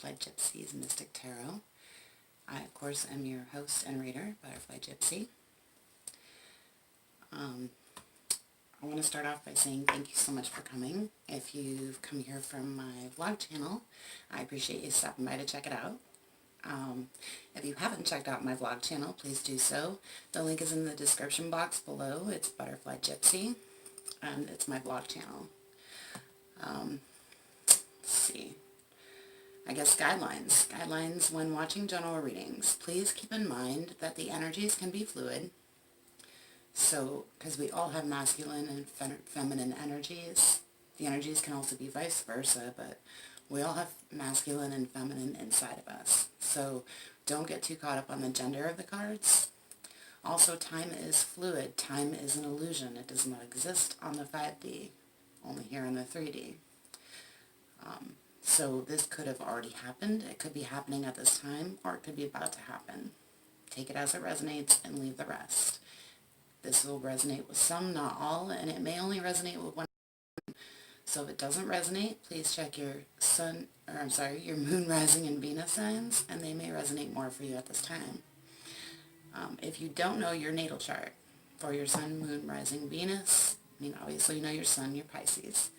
Butterfly Gypsy's Mystic Tarot. I, of course, am your host and reader, Butterfly Gypsy. I want to start off by saying thank you so much for coming. If you've come here from my vlog channel, I appreciate you stopping by to check it out. If you haven't checked out my vlog channel, please do so. The link is in the description box below. It's Butterfly Gypsy, and it's my vlog channel. Let's see. I guess guidelines. Guidelines when watching general readings. Please keep in mind that the energies can be fluid. So, because we all have masculine and feminine energies. The energies can also be vice versa, but we all have masculine and feminine inside of us. So, don't get too caught up on the gender of the cards. Also, time is fluid. Time is an illusion. It does not exist on the 5D, only here on the 3D. So this could have already happened. It could be happening at this time, or it could be about to happen. Take it as it resonates and leave the rest. This will resonate with some, not all, and it may only resonate with one. So if it doesn't resonate, please check your your moon, rising, and Venus signs, and they may resonate more for you at this time. If you don't know your natal chart for your sun, moon, rising, Venus, I mean, obviously you know your sun, your Pisces.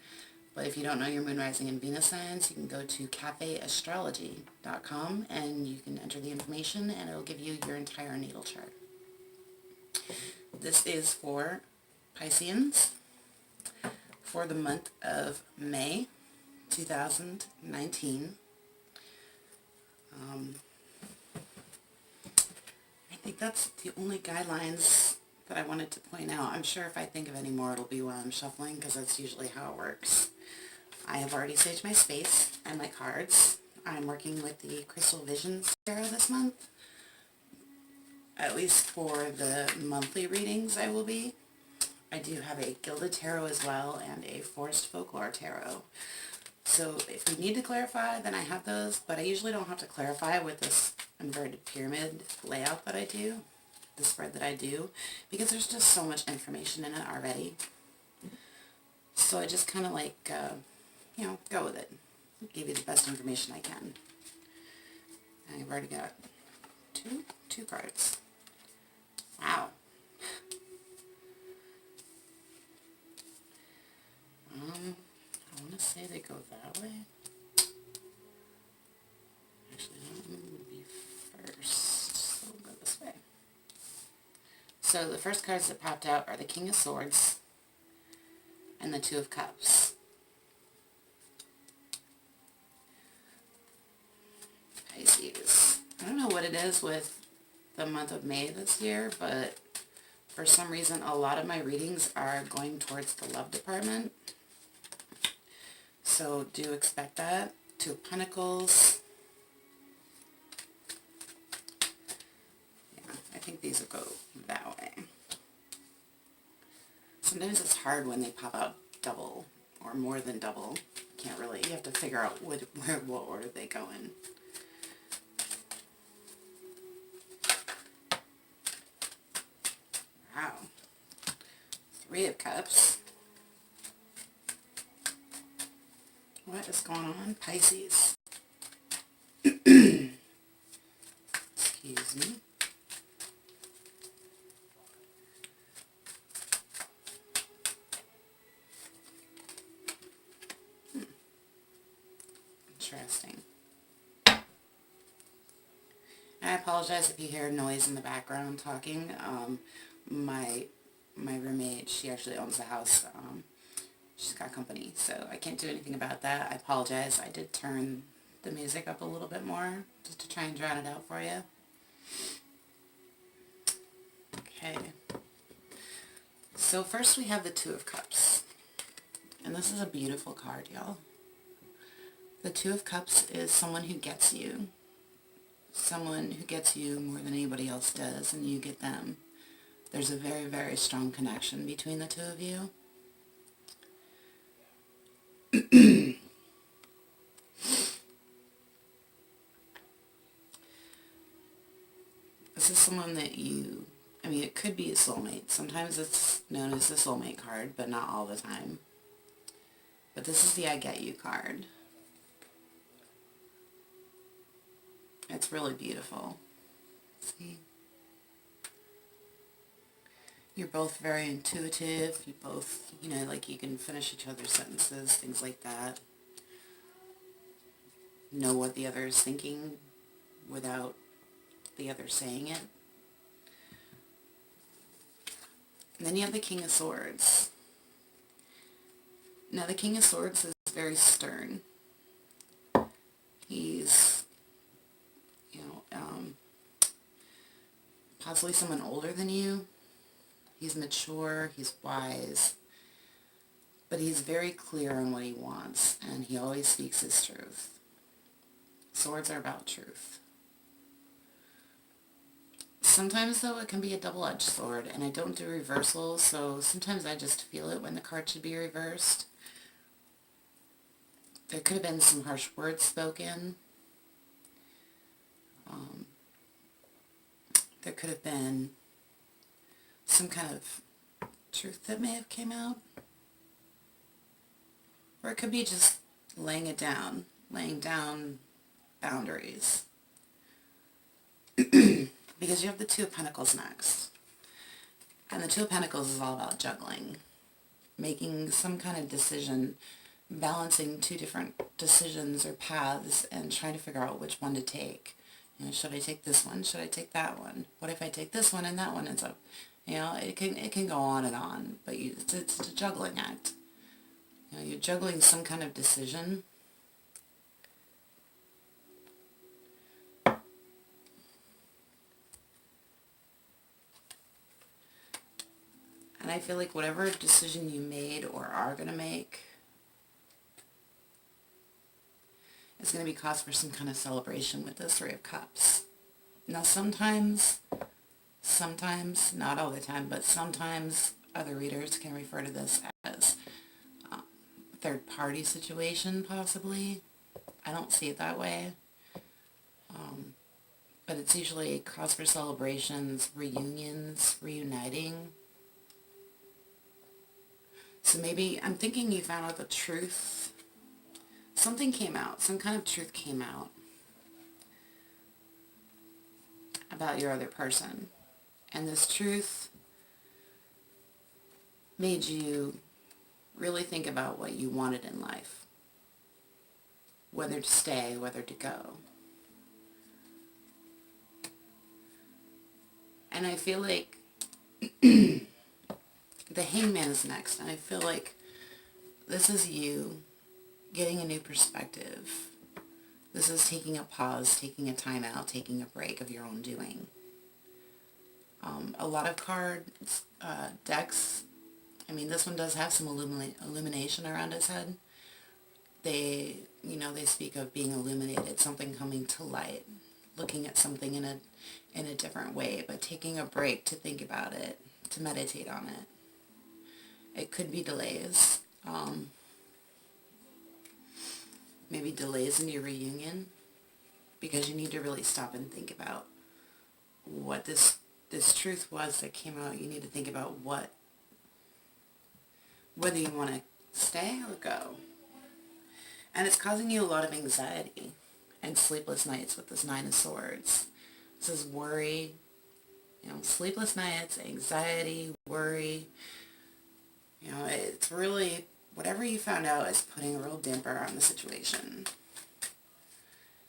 But if you don't know your moon, rising, and Venus signs, you can go to cafeastrology.com and you can enter the information and it will give you your entire natal chart. This is for Pisceans for the month of May 2019. I think that's the only guidelines that I wanted to point out. I'm sure if I think of any more, it'll be while I'm shuffling, because that's usually how it works. I have already staged my space and my cards. I'm working with the Crystal Visions Tarot this month. At least for the monthly readings I will be. I do have a Gilded Tarot as well and a Forced Folklore Tarot. So if you need to clarify, then I have those, but I usually don't have to clarify with this inverted pyramid layout that I do, the spread that I do, because there's just so much information in it already. So I just kind of like, go with it. Give you the best information I can. I've already got two cards. Wow. I want to say they go that way. Actually, that one would be first. So we'll go this way. So the first cards that popped out are the King of Swords and the Two of Cups. Pisces. I don't know what it is with the month of May this year, but for some reason a lot of my readings are going towards the love department. So do expect that. Two of Pentacles. Yeah, I think these will go that way. Sometimes it's hard when they pop out double or more than double. Can't really, you have to figure out what order they go in. Wow. Three of Cups. What is going on? Pisces. Excuse me. Interesting. I apologize if you hear noise in the background talking. My roommate, she actually owns the house. She's got company, so I can't do anything about that. I apologize. I did turn the music up a little bit more just to try and drown it out for you. Okay. So first we have the Two of Cups. And this is a beautiful card, y'all. The Two of Cups is someone who gets you. Someone who gets you more than anybody else does, and you get them. There's a very, very strong connection between the two of you. This is someone that it could be a soulmate. Sometimes it's known as the soulmate card, but not all the time. But this is the I Get You card. It's really beautiful. See? You're both very intuitive. You both, like you can finish each other's sentences, things like that. Know what the other is thinking without the other saying it. And then you have the King of Swords. Now the King of Swords is very stern. He's, possibly someone older than you. He's mature, he's wise, but he's very clear on what he wants, and he always speaks his truth. Swords are about truth. Sometimes, though, it can be a double-edged sword, and I don't do reversals, so sometimes I just feel it when the card should be reversed. There could have been some harsh words spoken. There could have been some kind of truth that may have came out. Or it could be just laying down boundaries. Because you have the Two of Pentacles next. And the Two of Pentacles is all about juggling. Making some kind of decision, balancing two different decisions or paths and trying to figure out which one to take. Should I take this one? Should I take that one? What if I take this one and that one ends up? It can go on and on, but it's a juggling act. You're juggling some kind of decision. And I feel like whatever decision you made or are going to make is going to be cause for some kind of celebration with this Three of Cups. Now sometimes, not all the time, but sometimes other readers can refer to this as a third-party situation, possibly. I don't see it that way. But it's usually cause for celebrations, reunions, reuniting. So maybe, I'm thinking you found out the truth. Something came out, some kind of truth came out about your other person. And this truth made you really think about what you wanted in life. Whether to stay, whether to go. And I feel like the Hangman is next. And I feel like this is you getting a new perspective. This is taking a pause, taking a time out, taking a break of your own doing. A lot of cards, decks, this one does have some illumination around his head. They speak of being illuminated, something coming to light, looking at something in a different way, but taking a break to think about it, to meditate on it. It could be delays. Maybe delays in your reunion, because you need to really stop and think about what this truth was that came out. You need to think about whether you want to stay or go. And it's causing you a lot of anxiety and sleepless nights with this Nine of Swords. This is worry, sleepless nights, anxiety, worry. It's really, whatever you found out is putting a real damper on the situation.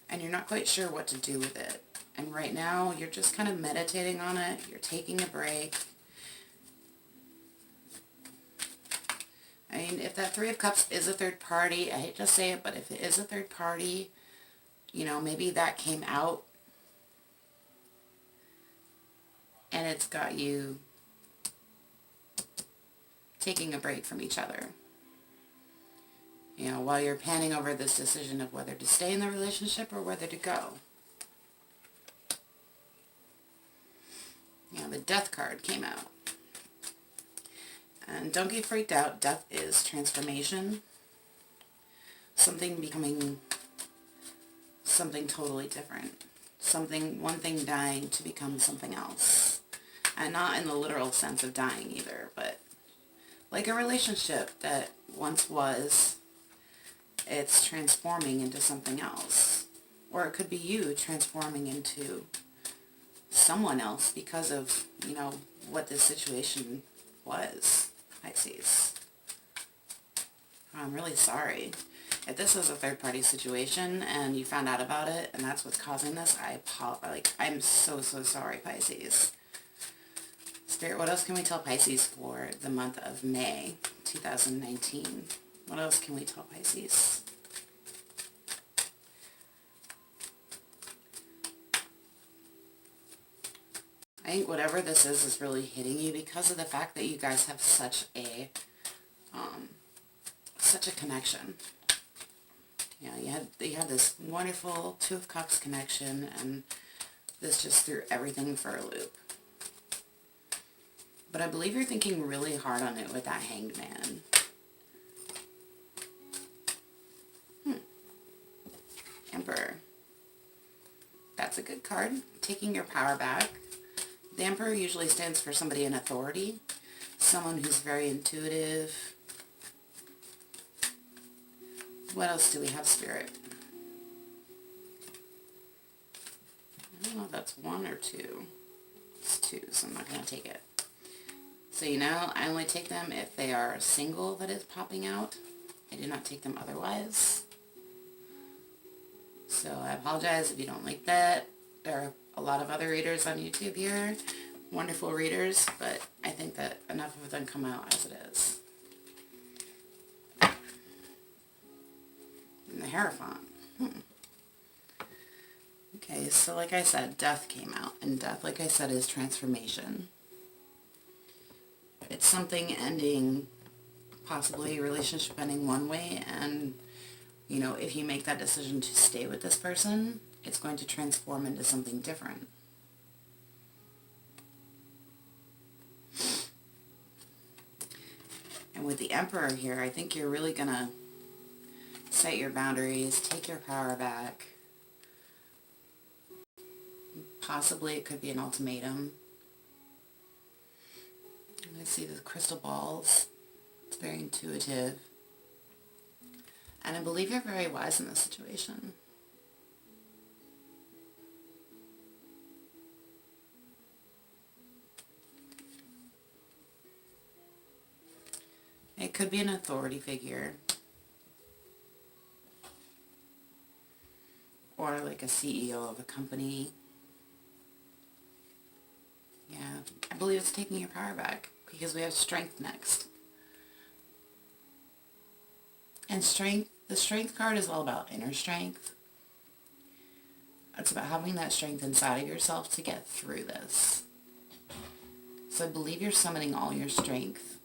And you're not quite sure what to do with it. And right now, you're just kind of meditating on it. You're taking a break. If that Three of Cups is a third party, I hate to say it, but if it is a third party, maybe that came out. And it's got you taking a break from each other. While you're panning over this decision of whether to stay in the relationship or whether to go. The Death card came out. And don't get freaked out. Death is transformation. Something becoming something totally different. One thing dying to become something else. And not in the literal sense of dying either, but like a relationship that once was, it's transforming into something else. Or it could be you transforming into someone else because of, what this situation was, Pisces. I'm really sorry. If this was a third-party situation and you found out about it and that's what's causing this, I'm so sorry, Pisces. Spirit, what else can we tell Pisces for the month of May 2019? What else can we tell Pisces? I think whatever this is really hitting you because of the fact that you guys have such a connection. You had this wonderful Two of Cups connection, and this just threw everything for a loop. But I believe you're thinking really hard on it with that Hanged Man. Emperor. That's a good card. Taking your power back. The Emperor usually stands for somebody in authority, someone who's very intuitive. What else do we have, Spirit? I don't know if that's one or two. It's two, so I'm not going to take it. So, I only take them if they are single that is popping out. I do not take them otherwise. So I apologize if you don't like that. There are a lot of other readers on YouTube here. Wonderful readers, but I think that enough of them come out as it is. And the Hierophant. Okay, so like I said, Death came out. And Death, like I said, is transformation. It's something ending, possibly a relationship ending one way, and, if you make that decision to stay with this person, it's going to transform into something different. And with the Emperor here, I think you're really going to set your boundaries, take your power back. Possibly it could be an ultimatum. I see the crystal balls. It's very intuitive. And I believe you're very wise in this situation. It could be an authority figure. Or like a CEO of a company. Yeah, I believe it's taking your power back because we have Strength next. And strength, the Strength card is all about inner strength. It's about having that strength inside of yourself to get through this. So I believe you're summoning all your strength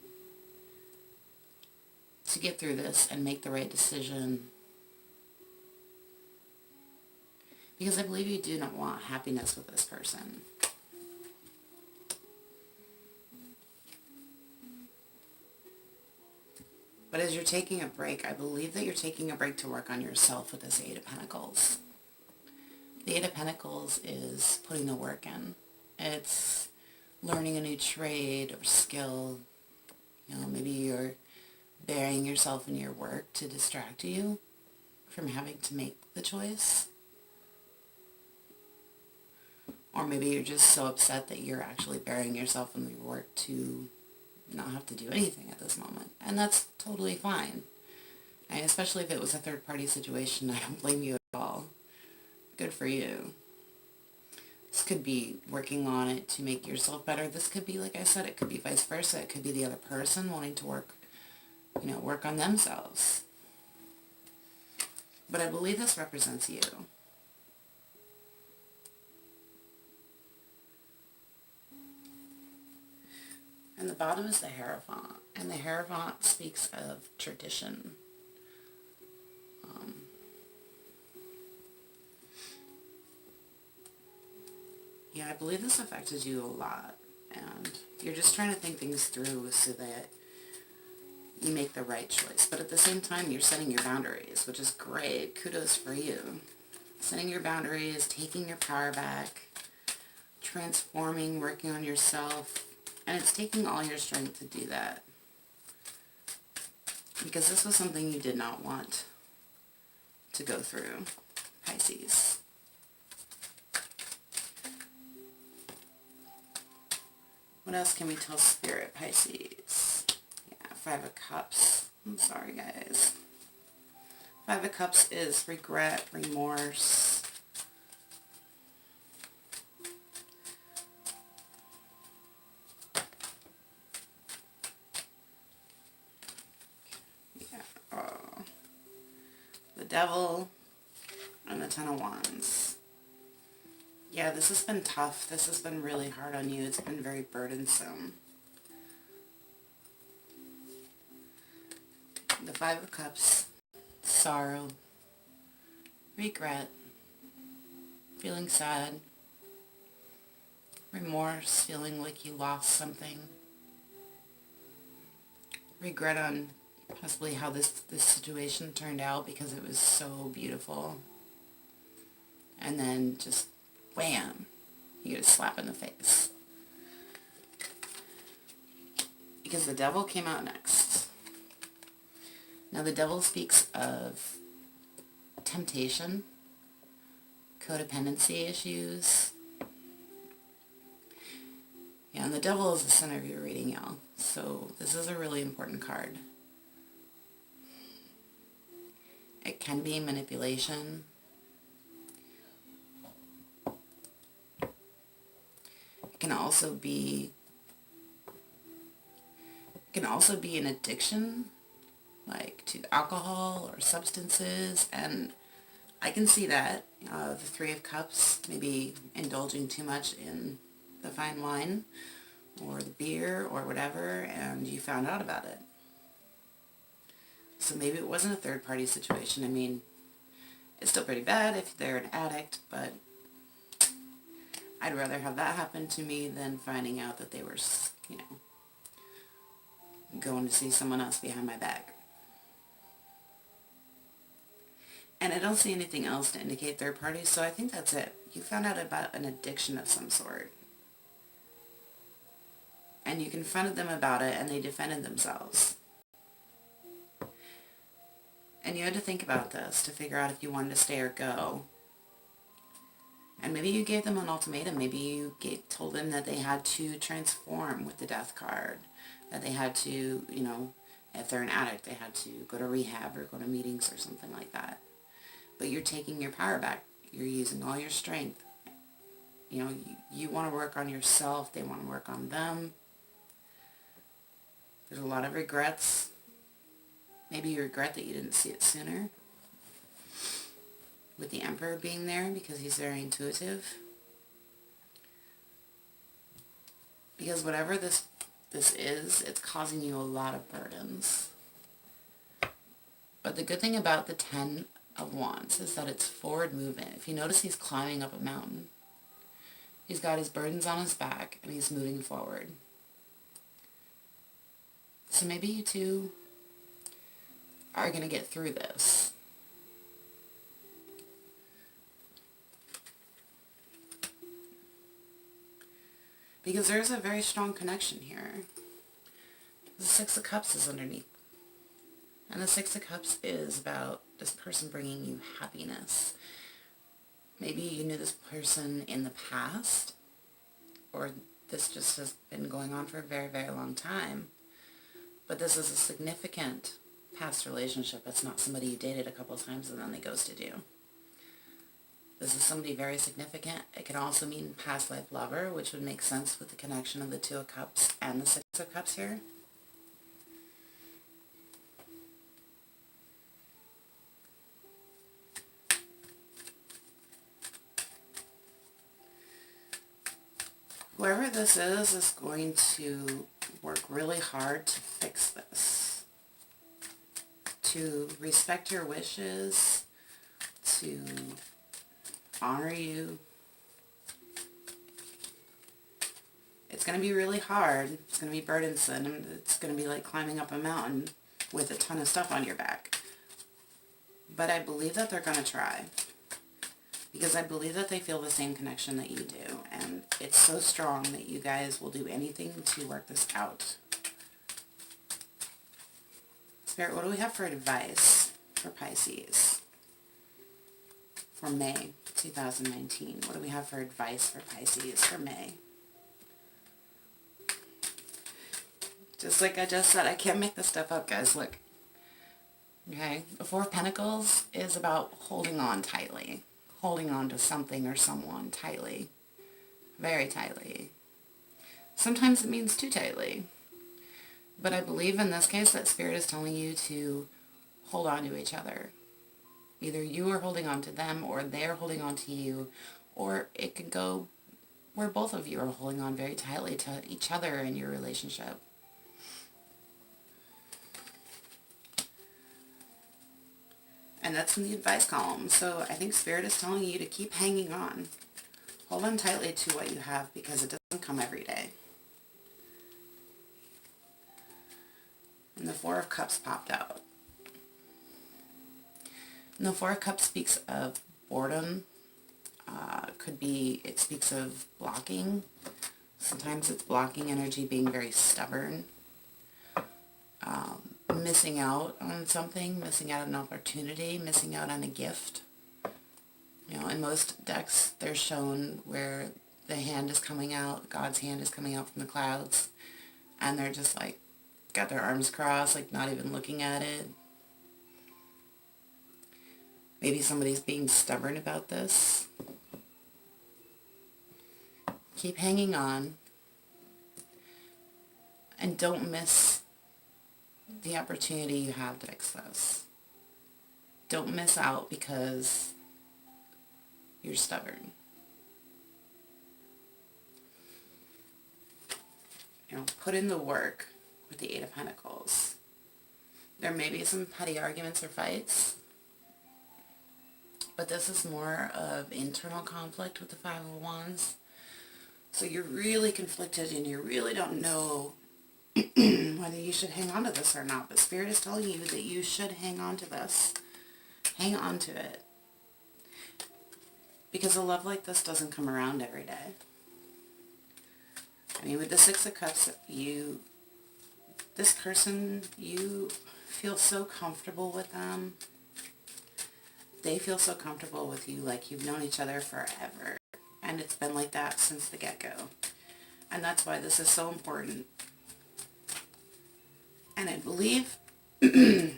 to get through this and make the right decision. Because I believe you do not want happiness with this person. But as you're taking a break, I believe that you're taking a break to work on yourself with this Eight of Pentacles. The Eight of Pentacles is putting the work in. It's learning a new trade or skill. Maybe you're burying yourself in your work to distract you from having to make the choice. Or maybe you're just so upset that you're actually burying yourself in your work to not have to do anything at this moment. And that's totally fine. And especially if it was a third-party situation, I don't blame you at all. Good for you. This could be working on it to make yourself better. This could be, like I said, it could be vice versa. It could be the other person wanting to work on themselves. But I believe this represents you. And the bottom is the Hierophant. And the Hierophant speaks of tradition. Yeah, I believe this affected you a lot. And you're just trying to think things through so that you make the right choice. But at the same time, you're setting your boundaries, which is great. Kudos for you. Setting your boundaries, taking your power back, transforming, working on yourself. And it's taking all your strength to do that. Because this was something you did not want to go through, Pisces. What else can we tell Spirit, Pisces? Yeah, Five of Cups. I'm sorry, guys. Five of Cups is regret, remorse. Yeah, the Devil and the Ten of Wands. Yeah, this has been tough. This has been really hard on you. It's been very burdensome. The Five of Cups, sorrow, regret, feeling sad, remorse, feeling like you lost something, regret on possibly how this situation turned out because it was so beautiful. And then just wham, you get a slap in the face. Because the Devil came out next. Now the Devil speaks of temptation, codependency issues. Yeah, and the Devil is the center of your reading, y'all. So this is a really important card. It can be manipulation. It can also be an addiction, like to alcohol or substances, and I can see that. The Three of Cups, maybe indulging too much in the fine wine or the beer or whatever, and you found out about it. So maybe it wasn't a third-party situation. I mean, it's still pretty bad if they're an addict, but I'd rather have that happen to me than finding out that they were, you know, going to see someone else behind my back. And I don't see anything else to indicate third party, so I think that's it. You found out about an addiction of some sort. And you confronted them about it, and they defended themselves. And you had to think about this to figure out if you wanted to stay or go. And maybe you gave them an ultimatum. Maybe you told them that they had to transform with the Death card. That they had to, you know, if they're an addict, they had to go to rehab or go to meetings or something like that. But you're taking your power back. You're using all your strength. You know, you want to work on yourself. They want to work on them. There's a lot of regrets. Maybe you regret that you didn't see it sooner. With the Emperor being there because he's very intuitive. Because whatever this is, it's causing you a lot of burdens. But the good thing about the Ten of Wands is that it's forward movement. If you notice, he's climbing up a mountain. He's got his burdens on his back and he's moving forward. So maybe you two are going to get through this. Because there's a very strong connection here. The Six of Cups is underneath. And the Six of Cups is about this person bringing you happiness. Maybe you knew this person in the past, or this just has been going on for a very, very long time. But this is a significant past relationship. It's not somebody you dated a couple times and then they ghosted you. This is somebody very significant. It can also mean past life lover, which would make sense with the connection of the Two of Cups and the Six of Cups here. Whoever this is going to work really hard to fix this. To respect your wishes, to honor you. It's going to be really hard. It's going to be burdensome. And it's going to be like climbing up a mountain with a ton of stuff on your back. But I believe that they're going to try. Because I believe that they feel the same connection that you do. And it's so strong that you guys will do anything to work this out. Spirit, what do we have for advice for Pisces? For May 2019. What do we have for advice for Pisces for May? Just like I just said, I can't make this stuff up, guys. Look. Okay? The Four of Pentacles is about holding on tightly. Holding on to something or someone tightly. Very tightly. Sometimes it means too tightly. But I believe in this case that Spirit is telling you to hold on to each other. Either you are holding on to them or they're holding on to you. Or it could go where both of you are holding on very tightly to each other in your relationship. And that's in the advice column. So I think Spirit is telling you to keep hanging on. Hold on tightly to what you have because it doesn't come every day. And the Four of Cups popped out. And the Four of Cups speaks of boredom. It speaks of blocking. Sometimes it's blocking energy, being very stubborn. Missing out on something, missing out on an opportunity, missing out on a gift. You know, in most decks, they're shown where the hand is coming out, God's hand is coming out from the clouds, and they're just like, got their arms crossed, like not even looking at it. Maybe somebody's being stubborn about this. Keep hanging on, and don't miss the opportunity you have to fix this. Don't miss out because you're stubborn. You know, put in the work with the Eight of Pentacles. There may be some petty arguments or fights, but this is more of internal conflict with the Five of Wands. So you're really conflicted and you really don't know whether you should hang on to this or not. But Spirit is telling you that you should hang on to this. Hang on to it. Because a love like this doesn't come around every day. I mean, with the Six of Cups, this person, you feel so comfortable with them. They feel so comfortable with you, like you've known each other forever. And it's been like that since the get-go. And that's why this is so important. And I believe,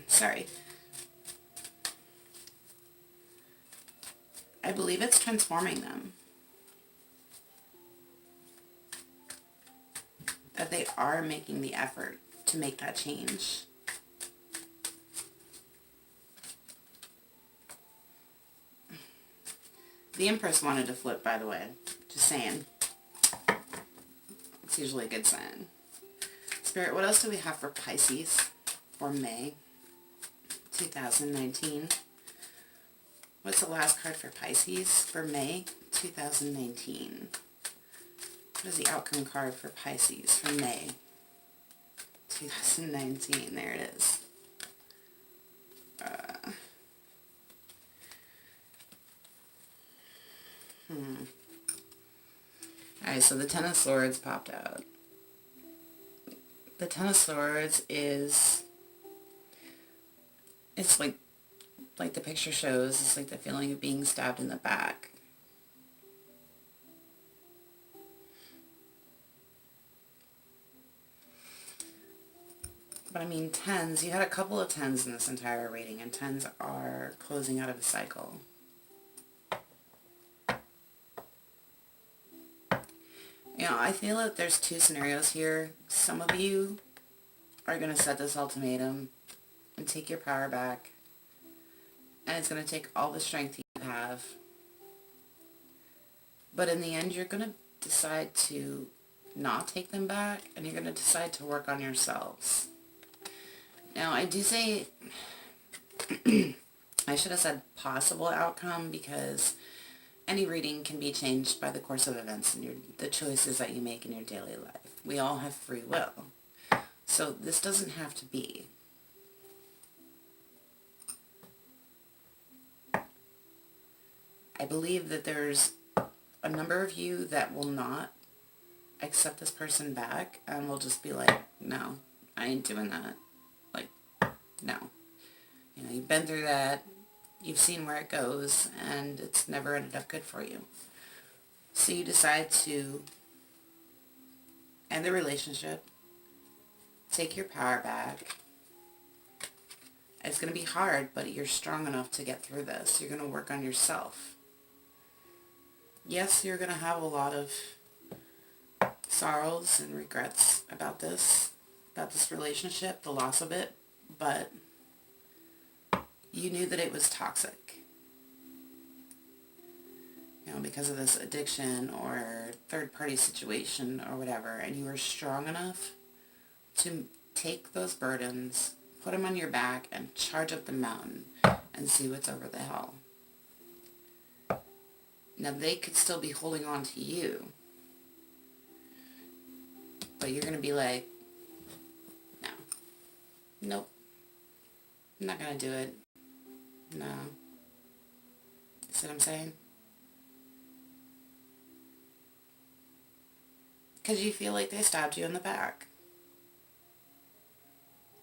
sorry, I believe it's transforming them. That they are making the effort to make that change. The Empress wanted to flip, by the way. Just saying. It's usually a good sign. Spirit, what else do we have for Pisces for May 2019? What's the last card for Pisces for May 2019? What is the outcome card for Pisces for May 2019? There it is. Alright, so the Ten of Swords popped out. The Ten of Swords is, it's like the picture shows, it's like the feeling of being stabbed in the back. But I mean, tens, you had a couple of tens in this entire reading, and tens are closing out of a cycle. You know, I feel that there's two scenarios here. Some of you are going to set this ultimatum and take your power back. And it's going to take all the strength you have. But in the end, you're going to decide to not take them back, and you're going to decide to work on yourselves. Now, I do say, I should have said possible outcome, because any reading can be changed by the course of events and the choices that you make in your daily life. We all have free will. So this doesn't have to be. I believe that there's a number of you that will not accept this person back and will just be like, no, I ain't doing that. Like, no. You know, you've been through that. You've seen where it goes, and it's never ended up good for you. So you decide to end the relationship, Take your power back. It's going to be hard, but you're strong enough to get through this. You're going to work on yourself. Yes, you're going to have a lot of sorrows and regrets about this relationship, the loss of it, but you knew that it was toxic. You know, because of this addiction or third-party situation or whatever, and you were strong enough to take those burdens, put them on your back, and charge up the mountain and see what's over the hill. Now, they could still be holding on to you, but you're going to be like, no, nope, I'm not going to do it, no. See what I'm saying? Because you feel like they stabbed you in the back.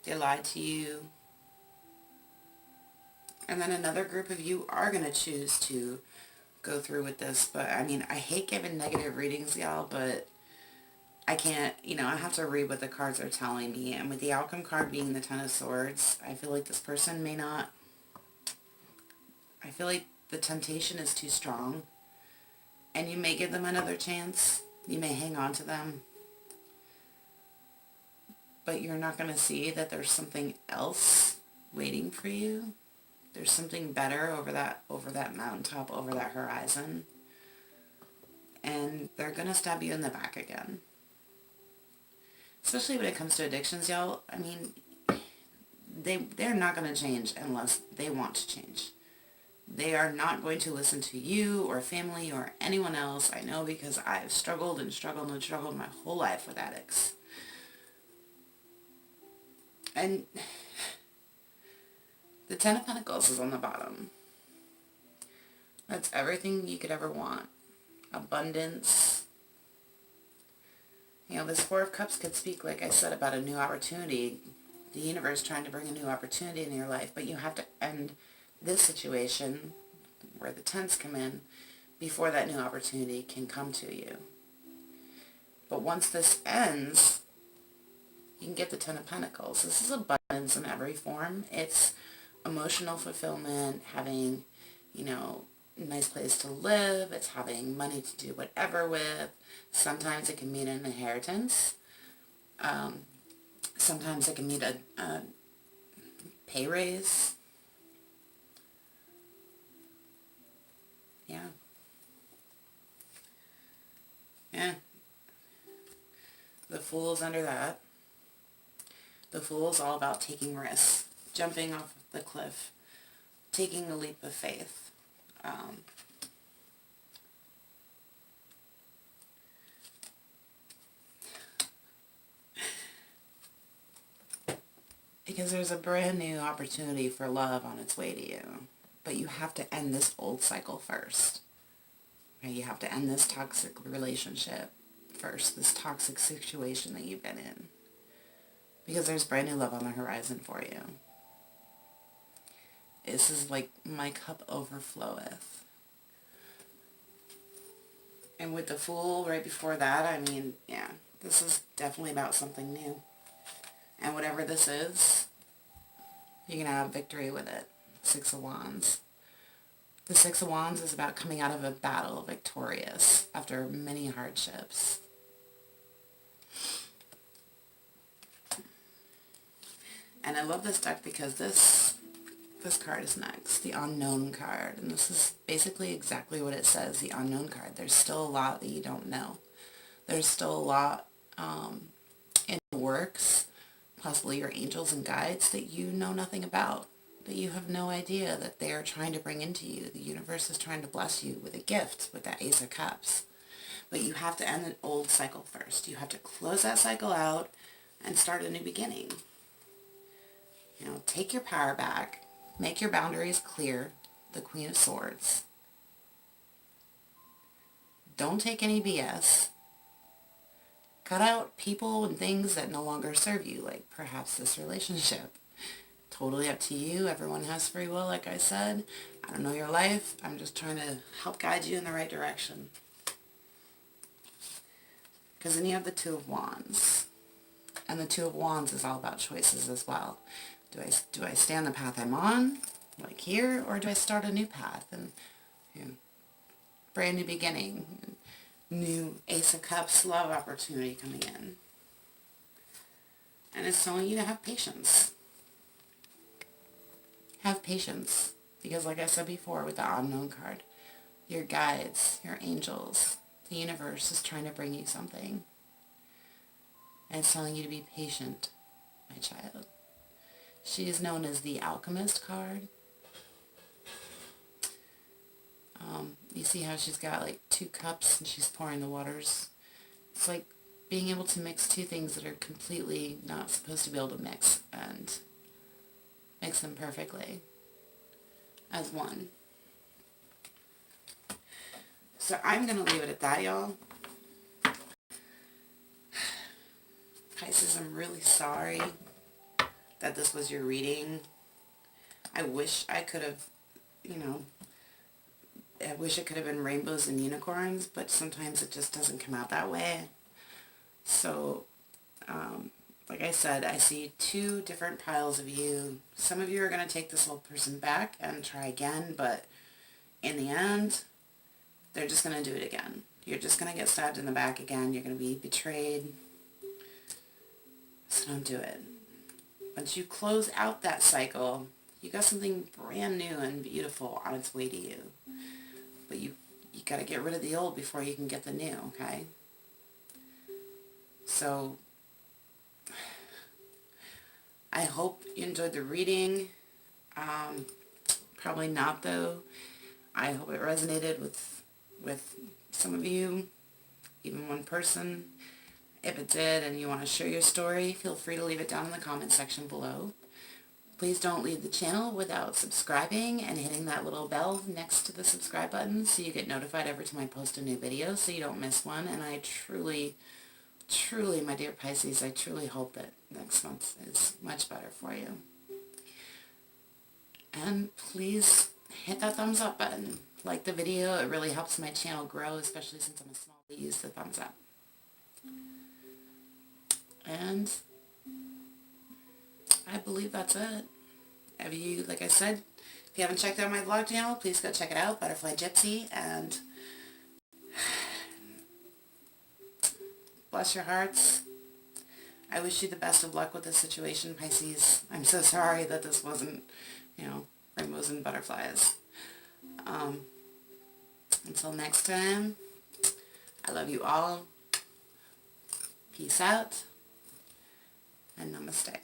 They lied to you. And then another group of you are going to choose to go through with this. But, I mean, I hate giving negative readings, y'all, but I can't, you know, I have to read what the cards are telling me. And with the outcome card being the Ten of Swords, I feel like this person may not, I feel like the temptation is too strong. And you may give them another chance. You may hang on to them. But you're not going to see that there's something else waiting for you. There's something better over that mountaintop, over that horizon. And they're going to stab you in the back again. Especially when it comes to addictions, y'all. I mean, they're not going to change unless they want to change. They are not going to listen to you or family or anyone else. I know, because I've struggled and struggled and struggled my whole life with addicts. And the Ten of Pentacles is on the bottom. That's everything you could ever want. Abundance. You know, this Four of Cups could speak, like I said, about a new opportunity. The universe trying to bring a new opportunity in your life. But you have to end this situation, where the tens come in, before that new opportunity can come to you. But once this ends, you can get the Ten of Pentacles. This is abundance in every form. It's emotional fulfillment, having, you know, a nice place to live. It's having money to do whatever with. Sometimes it can mean an inheritance. Sometimes it can mean a pay raise. Yeah. Yeah. The Fool's under that. The Fool is all about taking risks, jumping off the cliff, taking a leap of faith. Because there's a brand new opportunity for love on its way to you. But you have to end this old cycle first. Okay? You have to end this toxic relationship first, this toxic situation that you've been in. Because there's brand new love on the horizon for you. This is like, my cup overfloweth. And with the Fool right before that, I mean, yeah, this is definitely about something new. And whatever this is, you're going to have victory with it. Six of Wands. The Six of Wands is about coming out of a battle victorious after many hardships. And I love this deck because this card is next, the Unknown card. And this is basically exactly what it says, the Unknown card. There's still a lot that you don't know. There's still a lot in the works, possibly your angels and guides, that you know nothing about, that you have no idea that they are trying to bring into you. The universe is trying to bless you with a gift, with that Ace of Cups. But you have to end the old cycle first. You have to close that cycle out and start a new beginning. You know, take your power back. Make your boundaries clear. The Queen of Swords. Don't take any BS. Cut out people and things that no longer serve you, like perhaps this relationship. Totally up to you. Everyone has free will, like I said. I don't know your life. I'm just trying to help guide you in the right direction. Because then you have the Two of Wands. And the Two of Wands is all about choices as well. Do I stay on the path I'm on, like here, or do I start a new path and, you know, brand new beginning, new Ace of Cups love opportunity coming in. And it's telling you to have patience. Have patience, because like I said before with the unknown card, your guides, your angels, the universe is trying to bring you something. And it's telling you to be patient, my child. She is known as the Alchemist card. You see how she's got like 2 cups and she's pouring the waters. It's like being able to mix 2 things that are completely not supposed to be able to mix, and mix them perfectly as one. So I'm going to leave it at that, y'all. Pisces, I'm really sorry that this was your reading. I wish I could have, I wish it could have been rainbows and unicorns, but sometimes it just doesn't come out that way. So, like I said, I see 2 different piles of you. Some of you are going to take this old person back and try again, but in the end, they're just going to do it again. You're just going to get stabbed in the back again. You're going to be betrayed. So don't do it. Once you close out that cycle, you got something brand new and beautiful on its way to you. But you got to get rid of the old before you can get the new, okay? So, I hope you enjoyed the reading. Probably not, though. I hope it resonated with some of you, even one person. If it did and you want to share your story, feel free to leave it down in the comment section below. Please don't leave the channel without subscribing and hitting that little bell next to the subscribe button so you get notified every time I post a new video so you don't miss one. And I truly, my dear Pisces, I truly hope that next month is much better for you. And please hit that thumbs up button. Like the video, it really helps my channel grow, especially since I'm a small. Use the thumbs up. And I believe that's it. Have you, like I said, if you haven't checked out my vlog channel, please go check it out, Butterfly Gypsy, and bless your hearts. I wish you the best of luck with this situation, Pisces. I'm so sorry that this wasn't, rainbows and butterflies. Until next time, I love you all. Peace out. And namaste.